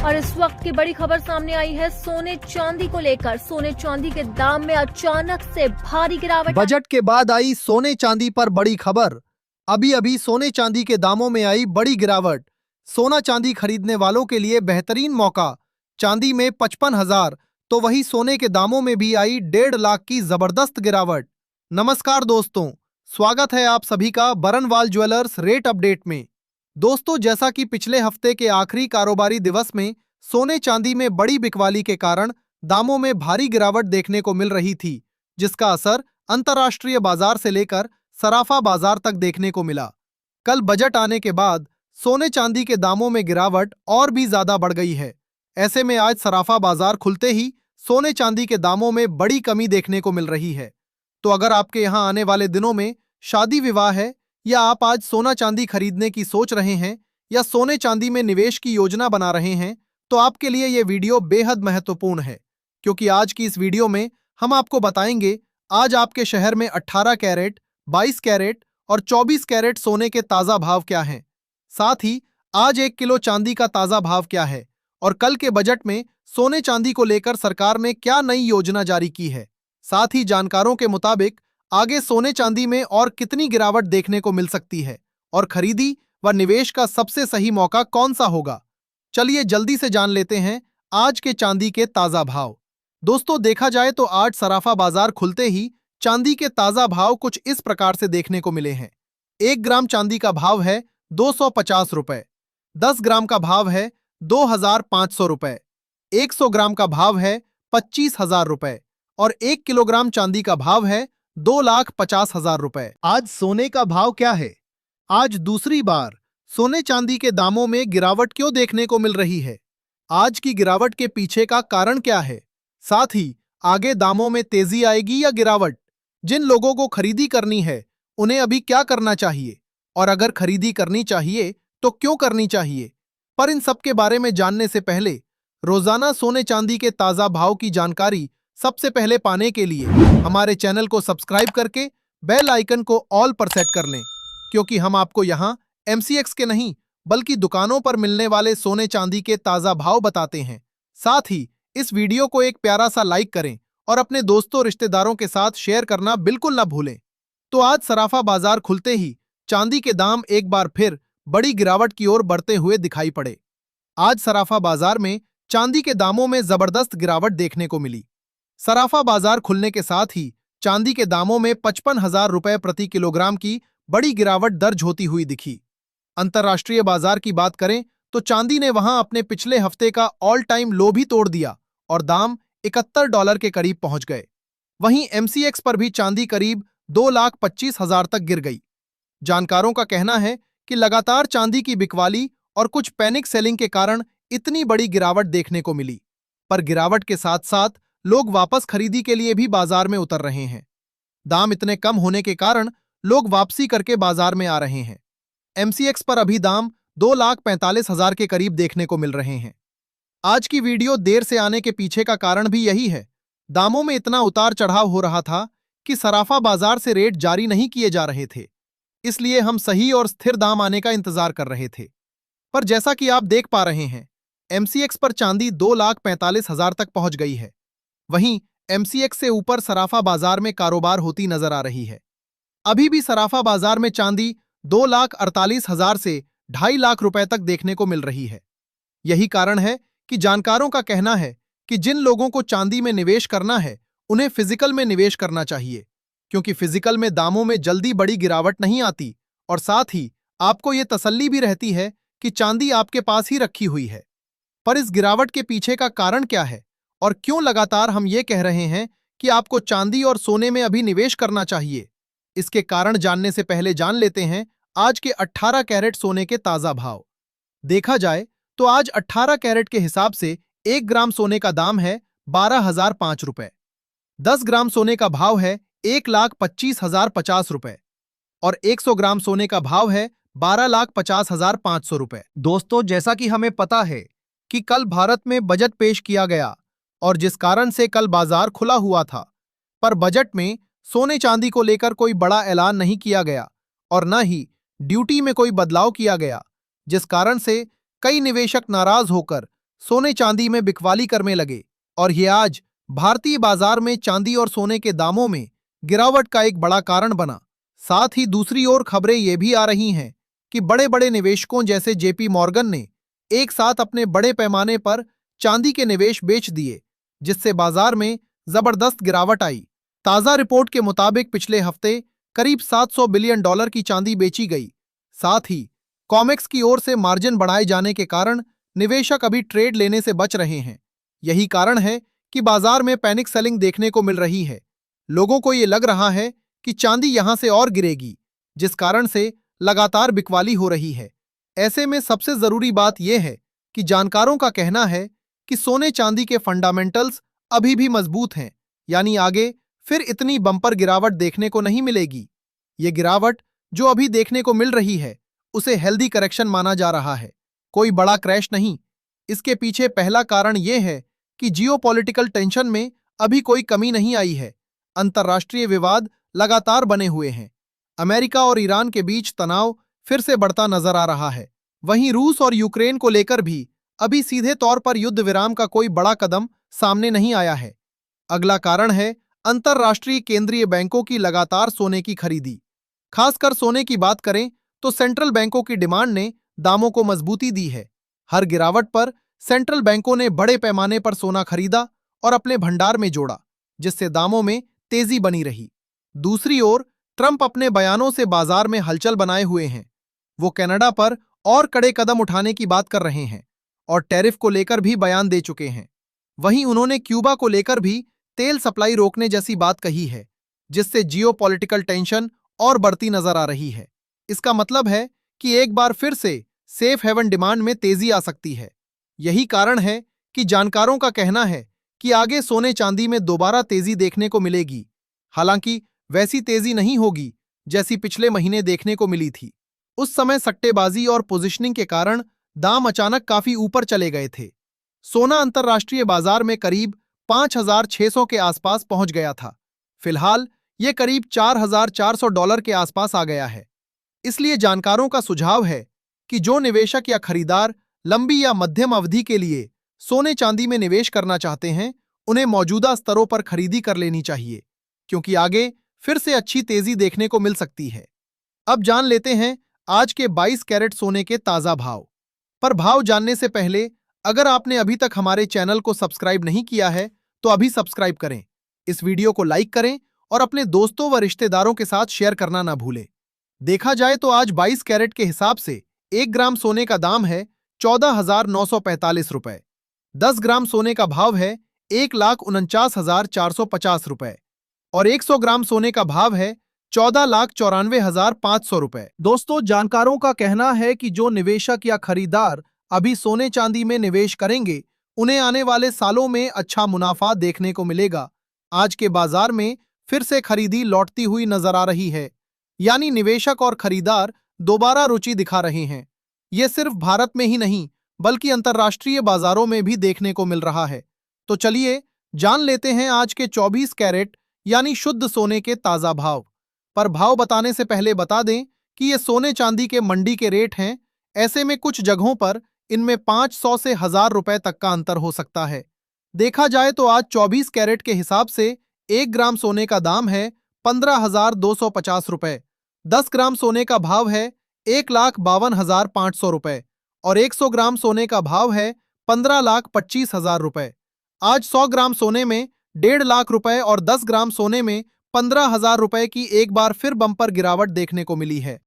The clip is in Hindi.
और इस वक्त की बड़ी खबर सामने आई है सोने चांदी को लेकर। सोने चांदी के दाम में अचानक से भारी गिरावट। बजट के बाद आई सोने चांदी पर बड़ी खबर। अभी अभी सोने चांदी के दामों में आई बड़ी गिरावट। सोना चांदी खरीदने वालों के लिए बेहतरीन मौका। चांदी में 55,000 तो वही सोने के दामों में भी आई 1.5 लाख की जबरदस्त गिरावट। नमस्कार दोस्तों, स्वागत है आप सभी का बरनवाल ज्वेलर्स रेट अपडेट में। दोस्तों, जैसा कि पिछले हफ्ते के आखिरी कारोबारी दिवस में सोने चांदी में बड़ी बिकवाली के कारण दामों में भारी गिरावट देखने को मिल रही थी, जिसका असर अंतर्राष्ट्रीय बाजार से लेकर सराफा बाजार तक देखने को मिला। कल बजट आने के बाद सोने चांदी के दामों में गिरावट और भी ज्यादा बढ़ गई है। ऐसे में आज सराफा बाजार खुलते ही सोने चांदी के दामों में बड़ी कमी देखने को मिल रही है। तो अगर आपके यहाँ आने वाले दिनों में शादी विवाह है, या आप आज सोना चांदी खरीदने की सोच रहे हैं, या सोने चांदी में निवेश की योजना बना रहे हैं, तो आपके लिए ये वीडियो बेहद महत्वपूर्ण है, क्योंकि आज की इस वीडियो में हम आपको बताएंगे आज आपके शहर में 18 कैरेट, 22 कैरेट और 24 कैरेट सोने के ताजा भाव क्या हैं। साथ ही आज 1 किलो चांदी का ताजा भाव क्या है और कल के बजट में सोने चांदी को लेकर सरकार ने क्या नई योजना जारी की है। साथ ही जानकारों के मुताबिक आगे सोने चांदी में और कितनी गिरावट देखने को मिल सकती है और खरीदी व निवेश का सबसे सही मौका कौन सा होगा। चलिए जल्दी से जान लेते हैं आज के चांदी के ताजा भाव। दोस्तों, देखा जाए तो आज सराफा बाजार खुलते ही चांदी के ताजा भाव कुछ इस प्रकार से देखने को मिले हैं। 1 ग्राम चांदी का भाव है 250 रुपए, 10 ग्राम का भाव है 2,500 रुपए, 100 ग्राम का भाव है 25,000 रुपए और 1 किलोग्राम चांदी का भाव है 2,50,000 रुपए। आज सोने का भाव क्या है? आज दूसरी बार सोने चांदी के दामों में गिरावट क्यों देखने को मिल रही है? आज की गिरावट के पीछे का कारण क्या है? साथ ही आगे दामों में तेजी आएगी या गिरावट? जिन लोगों को खरीदी करनी है उन्हें अभी क्या करना चाहिए, और अगर खरीदी करनी चाहिए तो क्यों करनी चाहिए? पर इन सब के बारे में जानने से पहले रोजाना सोने चांदी के ताजा भाव की जानकारी सबसे पहले पाने के लिए हमारे चैनल को सब्सक्राइब करके बेल आइकन को ऑल पर सेट कर लें, क्योंकि हम आपको यहाँ MCX के नहीं बल्कि दुकानों पर मिलने वाले सोने चांदी के ताजा भाव बताते हैं। साथ ही इस वीडियो को एक प्यारा सा लाइक करें और अपने दोस्तों रिश्तेदारों के साथ शेयर करना बिल्कुल न भूलें। तो आज सराफा बाजार खुलते ही चांदी के दाम एक बार फिर बड़ी गिरावट की ओर बढ़ते हुए दिखाई पड़े। आज सराफा बाजार में चांदी के दामों में जबरदस्त गिरावट देखने को मिली। सराफा बाजार खुलने के साथ ही चांदी के दामों में 55,000 रुपए प्रति किलोग्राम की बड़ी गिरावट दर्ज होती हुई दिखी। अंतर्राष्ट्रीय बाजार की बात करें तो चांदी ने वहां अपने पिछले हफ्ते का ऑल टाइम लो भी तोड़ दिया और दाम $71 के करीब पहुंच गए। वहीं MCX पर भी चांदी करीब 2,25,000 तक गिर गई। जानकारों का कहना है कि लगातार चांदी की बिकवाली और कुछ पैनिक सेलिंग के कारण इतनी बड़ी गिरावट देखने को मिली। पर गिरावट के साथ साथ लोग वापस खरीदी के लिए भी बाजार में उतर रहे हैं। दाम इतने कम होने के कारण लोग वापसी करके बाजार में आ रहे हैं। MCX पर अभी दाम 2,45,000 के करीब देखने को मिल रहे हैं। आज की वीडियो देर से आने के पीछे का कारण भी यही है। दामों में इतना उतार चढ़ाव हो रहा था कि सराफा बाजार से रेट जारी नहीं किए जा रहे थे, इसलिए हम सही और स्थिर दाम आने का इंतजार कर रहे थे। पर जैसा कि आप देख पा रहे हैं, MCX पर चांदी 2,45,000 तक पहुंच गई है। वहीं MCX से ऊपर सराफा बाजार में कारोबार होती नजर आ रही है। अभी भी सराफा बाजार में चांदी 2,48,000 से 2.5 लाख रुपए तक देखने को मिल रही है। यही कारण है कि जानकारों का कहना है कि जिन लोगों को चांदी में निवेश करना है उन्हें फिजिकल में निवेश करना चाहिए, क्योंकि फिजिकल में दामों में जल्दी बड़ी गिरावट नहीं आती और साथ ही आपको ये तसल्ली भी रहती है कि चांदी आपके पास ही रखी हुई है। पर इस गिरावट के पीछे का कारण क्या है और क्यों लगातार हम ये कह रहे हैं कि आपको चांदी और सोने में अभी निवेश करना चाहिए? इसके कारण जानने से पहले जान लेते हैं आज के 18 कैरेट सोने के ताजा भाव। देखा जाए तो आज 18 कैरेट के हिसाब से 1 ग्राम सोने का दाम है 12,005 रुपए, 10 ग्राम सोने का भाव है 1,25,050 रुपए और 100 ग्राम सोने का भाव है 12,50,500 रुपए। दोस्तों, जैसा कि हमें पता है कि कल भारत में बजट पेश किया गया और जिस कारण से कल बाजार खुला हुआ था, पर बजट में सोने चांदी को लेकर कोई बड़ा ऐलान नहीं किया गया और न ही ड्यूटी में कोई बदलाव किया गया, जिस कारण से कई निवेशक नाराज होकर सोने चांदी में बिकवाली करने लगे और ये आज भारतीय बाजार में चांदी और सोने के दामों में गिरावट का एक बड़ा कारण बना। साथ ही दूसरी ओर खबरें ये भी आ रही हैं कि बड़े बड़े निवेशकों जैसे जेपी मॉर्गन ने एक साथ अपने बड़े पैमाने पर चांदी के निवेश बेच दिए, जिससे बाजार में जबरदस्त गिरावट आई। ताजा रिपोर्ट के मुताबिक पिछले हफ्ते करीब $700 बिलियन की चांदी बेची गई। साथ ही कॉमेक्स की ओर से मार्जिन बढ़ाए जाने के कारण निवेशक अभी ट्रेड लेने से बच रहे हैं। यही कारण है कि बाजार में पैनिक सेलिंग देखने को मिल रही है। लोगों को ये लग रहा है कि चांदी यहां से और गिरेगी, जिस कारण से लगातार बिकवाली हो रही है। ऐसे में सबसे जरूरी बात यह है कि जानकारों का कहना है कि सोने चांदी के फंडामेंटल्स अभी भी मजबूत हैं, यानी आगे फिर इतनी बम्पर गिरावट देखने को नहीं मिलेगी। ये गिरावट जो अभी देखने को मिल रही है उसे हेल्दी करेक्शन माना जा रहा है, कोई बड़ा क्रैश नहीं। इसके पीछे पहला कारण यह है कि जियोपॉलिटिकल टेंशन में अभी कोई कमी नहीं आई है। अंतर्राष्ट्रीय विवाद लगातार बने हुए हैं। अमेरिका और ईरान के बीच तनाव फिर से बढ़ता नजर आ रहा है। वहीं रूस और यूक्रेन को लेकर भी अभी सीधे तौर पर युद्ध विराम का कोई बड़ा कदम सामने नहीं आया है। अगला कारण है अंतर्राष्ट्रीय केंद्रीय बैंकों की लगातार सोने की खरीदी। खासकर सोने की बात करें तो सेंट्रल बैंकों की डिमांड ने दामों को मजबूती दी है। हर गिरावट पर सेंट्रल बैंकों ने बड़े पैमाने पर सोना खरीदा और अपने भंडार में जोड़ा, जिससे दामों में तेजी बनी रही। दूसरी ओर ट्रंप अपने बयानों से बाजार में हलचल बनाए हुए हैं। वो कनाडा पर और कड़े कदम उठाने की बात कर रहे हैं और टैरिफ को लेकर भी बयान दे चुके हैं। वहीं उन्होंने क्यूबा को लेकर भी तेल सप्लाई रोकने जैसी बात कही है, जिससे जियोपॉलिटिकल टेंशन और बढ़ती नजर आ रही है। इसका मतलब है कि एक बार फिर से सेफ हेवन डिमांड में तेजी आ सकती है। यही कारण है कि जानकारों का कहना है कि आगे सोने चांदी में दोबारा तेजी देखने को मिलेगी। हालांकि वैसी तेजी नहीं होगी जैसी पिछले महीने देखने को मिली थी। उस समय सट्टेबाजी और पोजीशनिंग के कारण दाम अचानक काफी ऊपर चले गए थे। सोना अंतर्राष्ट्रीय बाजार में करीब 5,600 के आसपास पहुंच गया था। फिलहाल यह करीब $4,400 के आसपास आ गया है। इसलिए जानकारों का सुझाव है कि जो निवेशक या खरीदार लंबी या मध्यम अवधि के लिए सोने चांदी में निवेश करना चाहते हैं, उन्हें मौजूदा स्तरों पर खरीदी कर लेनी चाहिए, क्योंकि आगे फिर से अच्छी तेजी देखने को मिल सकती है। अब जान लेते हैं आज के 22 कैरेट सोने के ताजा भाव। पर भाव जानने से पहले अगर आपने अभी तक हमारे चैनल को सब्सक्राइब नहीं किया है तो अभी सब्सक्राइब करें, इस वीडियो को लाइक करें और अपने दोस्तों व रिश्तेदारों के साथ शेयर करना ना भूलें। देखा जाए तो आज 22 कैरेट के हिसाब से 1 ग्राम सोने का दाम है 14,945 रुपए। 10 ग्राम सोने का भाव है 1,49,450 रुपए और 100 ग्राम सोने का भाव है 14,94,500 रुपए। दोस्तों, जानकारों का कहना है कि जो निवेशक या खरीदार अभी सोने चांदी में निवेश करेंगे, उन्हें आने वाले सालों में अच्छा मुनाफा देखने को मिलेगा। आज के बाजार में फिर से खरीदी लौटती हुई नजर आ रही है, यानी निवेशक और खरीदार दोबारा रुचि दिखा रहे हैं। ये सिर्फ भारत में ही नहीं बल्कि अंतर्राष्ट्रीय बाजारों में भी देखने को मिल रहा है। तो चलिए जान लेते हैं आज के 24 कैरेट यानी शुद्ध सोने के ताजा भाव। पर भाव बताने से पहले बता दें कि ये सोने चांदी के मंडी के रेट हैं। ऐसे में कुछ जगहों पर इनमें 500 से 1,000 रुपए तक का अंतर हो सकता है। देखा जाए तो आज 24 कैरेट के हिसाब से 1 ग्राम सोने का दाम है 15,250 रुपए। 10 ग्राम सोने का भाव है 1,52,500 रुपए और 100 ग्राम सोने का भाव है 15,25,000 रुपए। आज 100 ग्राम सोने में 1.5 लाख रुपए और 10 ग्राम सोने में 15,000 रुपए की एक बार फिर बम्पर गिरावट देखने को मिली है।